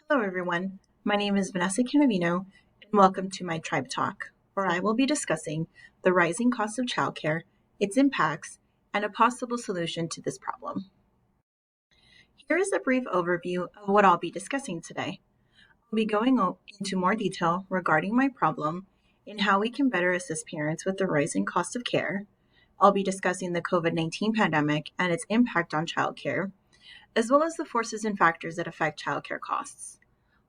Hello, everyone. My name is Vanessa Cannavino, and welcome to my Tribe Talk, where I will be discussing the rising cost of childcare, its impacts, and a possible solution to this problem. Here is a brief overview of what I'll be discussing today. I'll be going into more detail regarding my problem and how we can better assist parents with the rising cost of care. I'll be discussing the COVID-19 pandemic and its impact on childcare, as well as the forces and factors that affect childcare costs.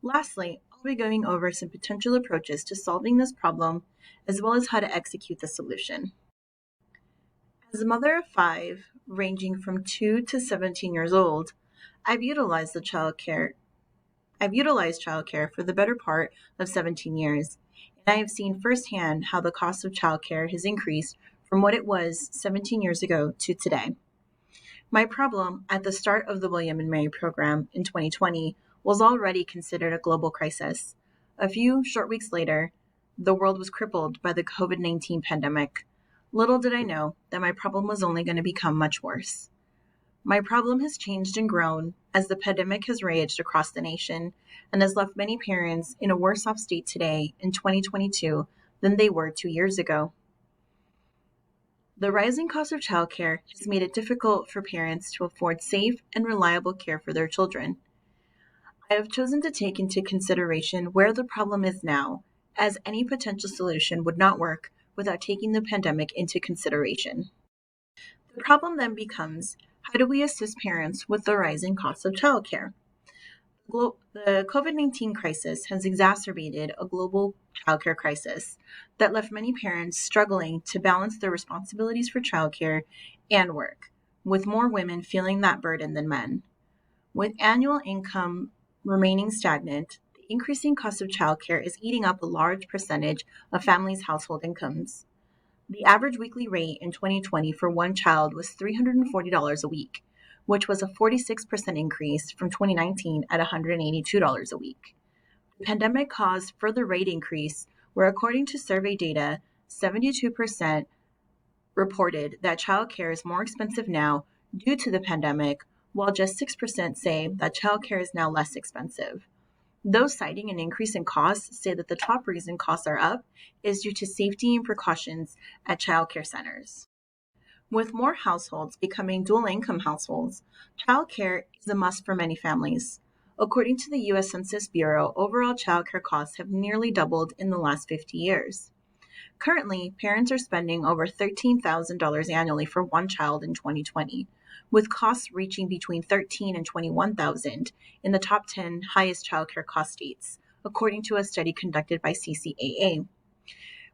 Lastly, I'll be going over some potential approaches to solving this problem, as well as how to execute the solution. As a mother of five, ranging from 2 to 17 years old, I've utilized childcare for the better part of 17 years, and I have seen firsthand how the cost of childcare has increased from what it was 17 years ago to today. My problem at the start of the William and Mary program in 2020 was already considered a global crisis. A few short weeks later, the world was crippled by the COVID-19 pandemic. Little did I know that my problem was only going to become much worse. My problem has changed and grown as the pandemic has raged across the nation and has left many parents in a worse off state today in 2022 than they were 2 years ago. The rising cost of childcare has made it difficult for parents to afford safe and reliable care for their children. I have chosen to take into consideration where the problem is now, as any potential solution would not work without taking the pandemic into consideration. The problem then becomes, how do we assist parents with the rising costs of childcare? The COVID-19 crisis has exacerbated a global childcare crisis that left many parents struggling to balance their responsibilities for childcare and work, with more women feeling that burden than men. With annual income remaining stagnant, the increasing cost of childcare is eating up a large percentage of families' household incomes. The average weekly rate in 2020 for one child was $340 a week, which was a 46% increase from 2019 at $182 a week. The pandemic caused further rate increase, where according to survey data, 72% reported that childcare is more expensive now due to the pandemic, while just 6% say that childcare is now less expensive. Those citing an increase in costs say that the top reason costs are up is due to safety and precautions at childcare centers. With more households becoming dual-income households, childcare is a must for many families. According to the U.S. Census Bureau, overall childcare costs have nearly doubled in the last 50 years. Currently, parents are spending over $13,000 annually for one child in 2020, with costs reaching between $13,000 and $21,000 in the top 10 highest childcare cost states, according to a study conducted by CCAA,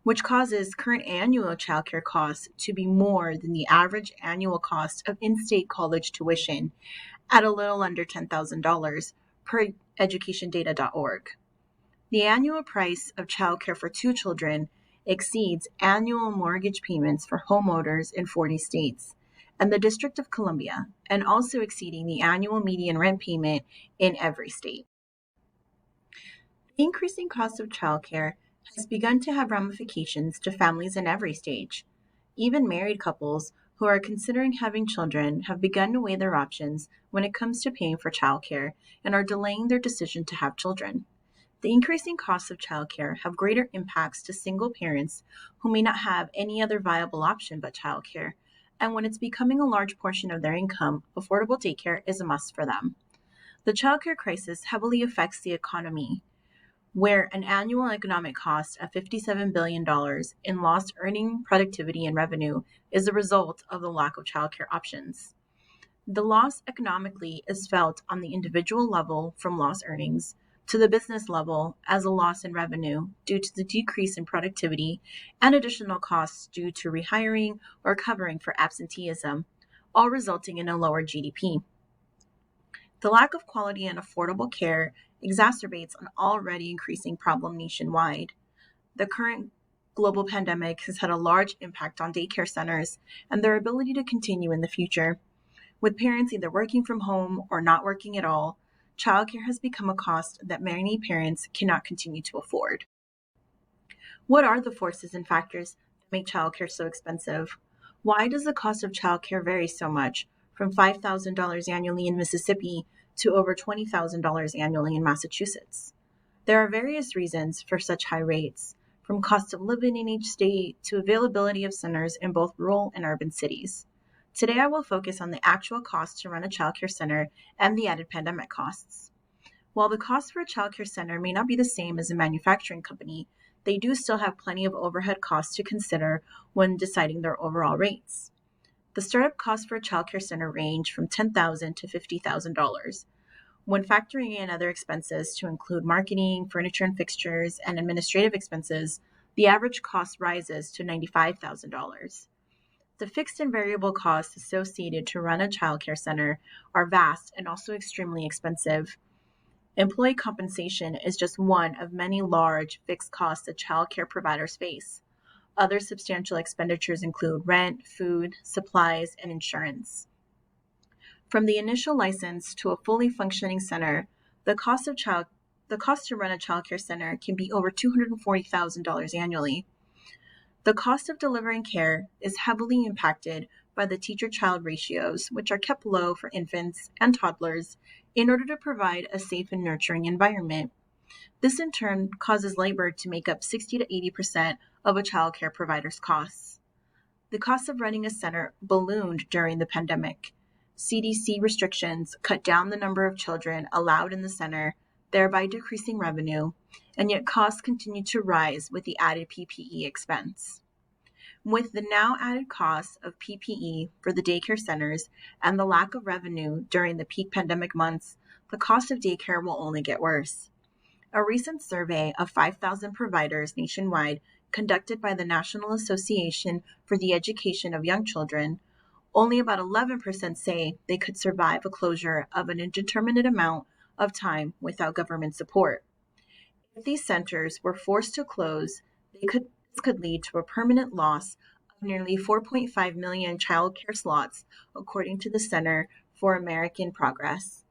which causes current annual childcare costs to be more than the average annual cost of in-state college tuition at a little under $10,000 per educationdata.org. The annual price of childcare for 2 children exceeds annual mortgage payments for homeowners in 40 states and the District of Columbia, and also exceeding the annual median rent payment in every state. The increasing cost of childcare has begun to have ramifications to families in every stage. Even married couples who are considering having children have begun to weigh their options when it comes to paying for childcare and are delaying their decision to have children. The increasing costs of childcare have greater impacts to single parents who may not have any other viable option but childcare, and when it's becoming a large portion of their income, affordable daycare is a must for them. The childcare crisis heavily affects the economy, where an annual economic cost of $57 billion in lost earning productivity and revenue is a result of the lack of childcare options. The loss economically is felt on the individual level from lost earnings, to the business level as a loss in revenue due to the decrease in productivity and additional costs due to rehiring or covering for absenteeism, all resulting in a lower GDP. The lack of quality and affordable care exacerbates an already increasing problem nationwide. The current global pandemic has had a large impact on daycare centers and their ability to continue in the future. With parents either working from home or not working at all, childcare has become a cost that many parents cannot continue to afford. What are the forces and factors that make childcare so expensive? Why does the cost of childcare vary so much, from $5,000 annually in Mississippi to over $20,000 annually in Massachusetts. There are various reasons for such high rates, from cost of living in each state to availability of centers in both rural and urban cities. Today, I will focus on the actual cost to run a childcare center and the added pandemic costs. While the cost for a childcare center may not be the same as a manufacturing company, they do still have plenty of overhead costs to consider when deciding their overall rates. The startup costs for a childcare center range from $10,000 to $50,000. When factoring in other expenses to include marketing, furniture and fixtures, and administrative expenses, the average cost rises to $95,000. The fixed and variable costs associated to run a childcare center are vast and also extremely expensive. Employee compensation is just one of many large fixed costs that childcare providers face. Other substantial expenditures include rent, food, supplies, and insurance. From the initial license to a fully functioning center, the cost to run a childcare center can be over $240,000 annually. The cost of delivering care is heavily impacted by the teacher-child ratios, which are kept low for infants and toddlers in order to provide a safe and nurturing environment. This in turn causes labor to make up 60 to 80% of a childcare provider's costs. The cost of running a center ballooned during the pandemic. CDC restrictions cut down the number of children allowed in the center, thereby decreasing revenue, and yet costs continue to rise with the added PPE expense. With the now added costs of PPE for the daycare centers and the lack of revenue during the peak pandemic months, the cost of daycare will only get worse. A recent survey of 5,000 providers nationwide conducted by the National Association for the Education of Young Children, only about 11% say they could survive a closure of an indeterminate amount of time without government support. If these centers were forced to close, this could lead to a permanent loss of nearly 4.5 million child care slots, according to the Center for American Progress.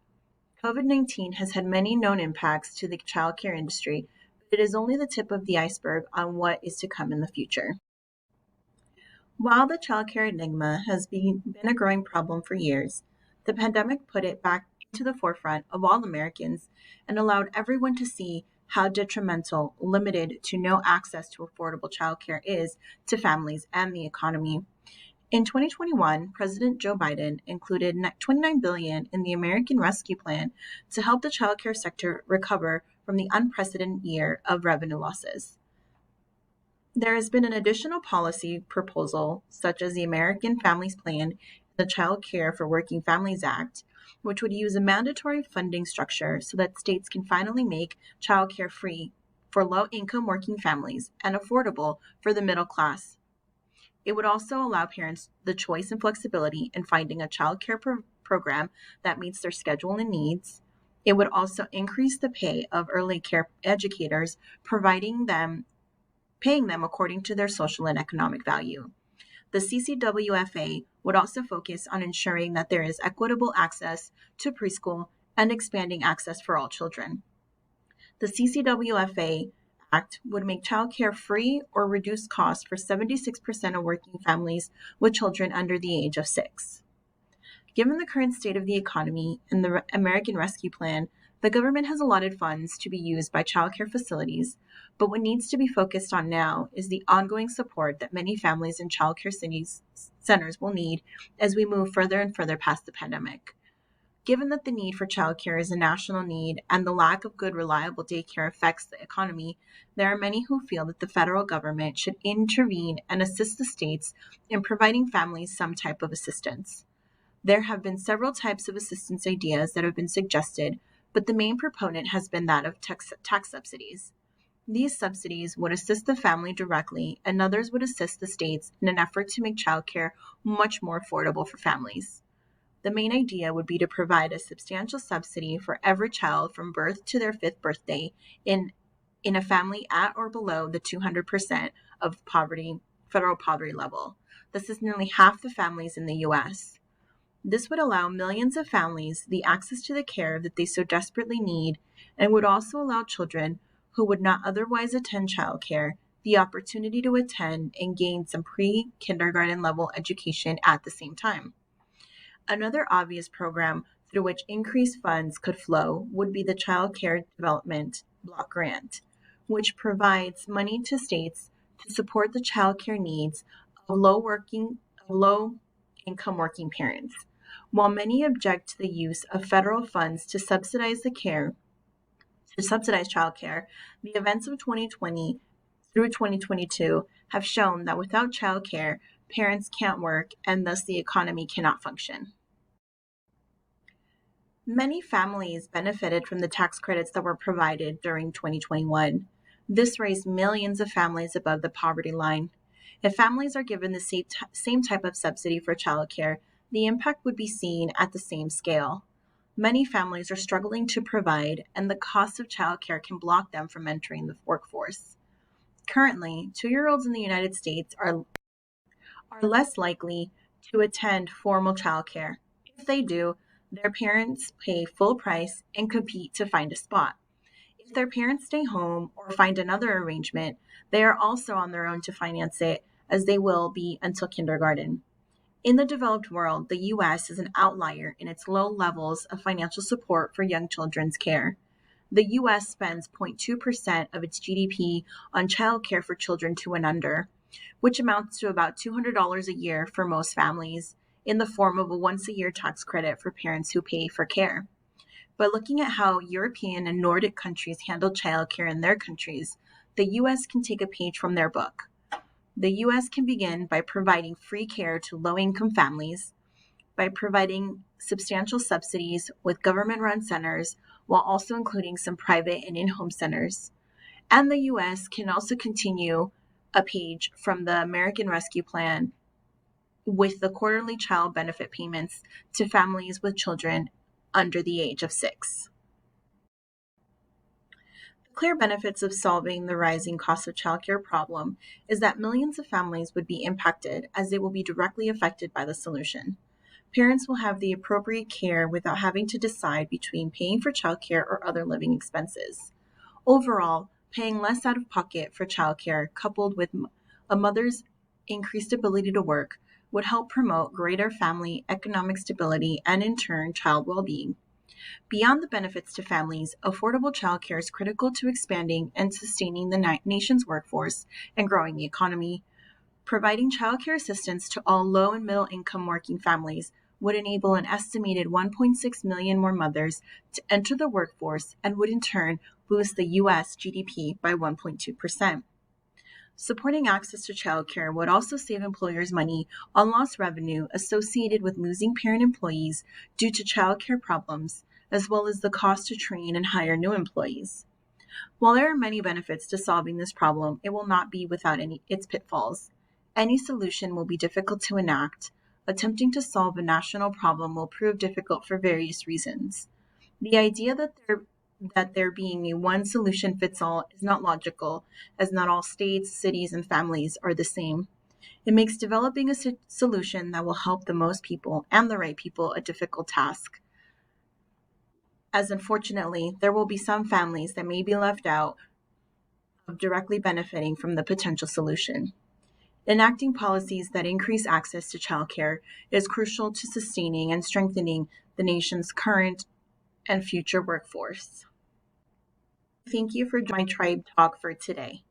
COVID-19 has had many known impacts to the child care industry, but it is only the tip of the iceberg on what is to come in the future. While the childcare enigma has been a growing problem for years, the pandemic put it back into the forefront of all Americans and allowed everyone to see how detrimental limited to no access to affordable childcare is to families and the economy. In 2021, President Joe Biden included $29 billion in the American Rescue Plan to help the childcare sector recover from the unprecedented year of revenue losses. There has been an additional policy proposal, such as the American Families Plan and the Child Care for Working Families Act, which would use a mandatory funding structure so that states can finally make child care free for low-income working families and affordable for the middle class. It would also allow parents the choice and flexibility in finding a child care program that meets their schedule and needs. It would also increase the pay of early care educators, paying them according to their social and economic value. The CCWFA would also focus on ensuring that there is equitable access to preschool and expanding access for all children. The CCWFA Act would make childcare free or reduce costs for 76% of working families with children under the age of 6. Given the current state of the economy and the American Rescue Plan, the government has allotted funds to be used by childcare facilities, but what needs to be focused on now is the ongoing support that many families in childcare centers will need as we move further and further past the pandemic. Given that the need for childcare is a national need and the lack of good, reliable daycare affects the economy, there are many who feel that the federal government should intervene and assist the states in providing families some type of assistance. There have been several types of assistance ideas that have been suggested, but the main proponent has been that of tax subsidies. These subsidies would assist the family directly, and others would assist the states in an effort to make childcare much more affordable for families. The main idea would be to provide a substantial subsidy for every child from birth to their 5th birthday in a family at or below the 200% of federal poverty level. This is nearly half the families in the U.S. This would allow millions of families the access to the care that they so desperately need, and would also allow children who would not otherwise attend childcare the opportunity to attend and gain some pre-kindergarten level education at the same time. Another obvious program through which increased funds could flow would be the Child Care Development Block Grant, which provides money to states to support the child care needs of low income working parents. While many object to the use of federal funds to subsidize childcare, the events of 2020 through 2022 have shown that without childcare, parents can't work and thus the economy cannot function. Many families benefited from the tax credits that were provided during 2021. This raised millions of families above the poverty line. If families are given the same type of subsidy for childcare, the impact would be seen at the same scale. Many families are struggling to provide, and the cost of childcare can block them from entering the workforce. Currently, 2-year-olds in the United States are less likely to attend formal childcare. If they do, their parents pay full price and compete to find a spot. If their parents stay home or find another arrangement, they are also on their own to finance it, as they will be until kindergarten. In the developed world, the U.S. is an outlier in its low levels of financial support for young children's care. The U.S. spends 0.2% of its GDP on child care for children 2 and under, which amounts to about $200 a year for most families, in the form of a once-a-year tax credit for parents who pay for care. But looking at how European and Nordic countries handle childcare in their countries, the U.S. can take a page from their book. The U.S. can begin by providing free care to low-income families, by providing substantial subsidies with government-run centers, while also including some private and in-home centers. And the U.S. can also continue a page from the American Rescue Plan with the quarterly child benefit payments to families with children under the age of 6. The clear benefits of solving the rising cost of childcare problem is that millions of families would be impacted, as they will be directly affected by the solution. Parents will have the appropriate care without having to decide between paying for childcare or other living expenses. Overall, paying less out of pocket for childcare, coupled with a mother's increased ability to work, would help promote greater family economic stability and, in turn, child well-being. Beyond the benefits to families, affordable childcare is critical to expanding and sustaining the nation's workforce and growing the economy. Providing childcare assistance to all low and middle income working families would enable an estimated 1.6 million more mothers to enter the workforce and would in turn boost the U.S. GDP by 1.2%. Supporting access to childcare would also save employers money on lost revenue associated with losing parent employees due to childcare problems, as well as the cost to train and hire new employees. While there are many benefits to solving this problem, it will not be without its pitfalls. Any solution will be difficult to enact. Attempting to solve a national problem will prove difficult for various reasons. The idea that there being a one solution fits all is not logical, as not all states, cities, and families are the same. It makes developing a solution that will help the most people and the right people a difficult task, as unfortunately there will be some families that may be left out of directly benefiting from the potential solution. Enacting policies that increase access to childcare is crucial to sustaining and strengthening the nation's current and future workforce. Thank you for joining my tribe talk for today.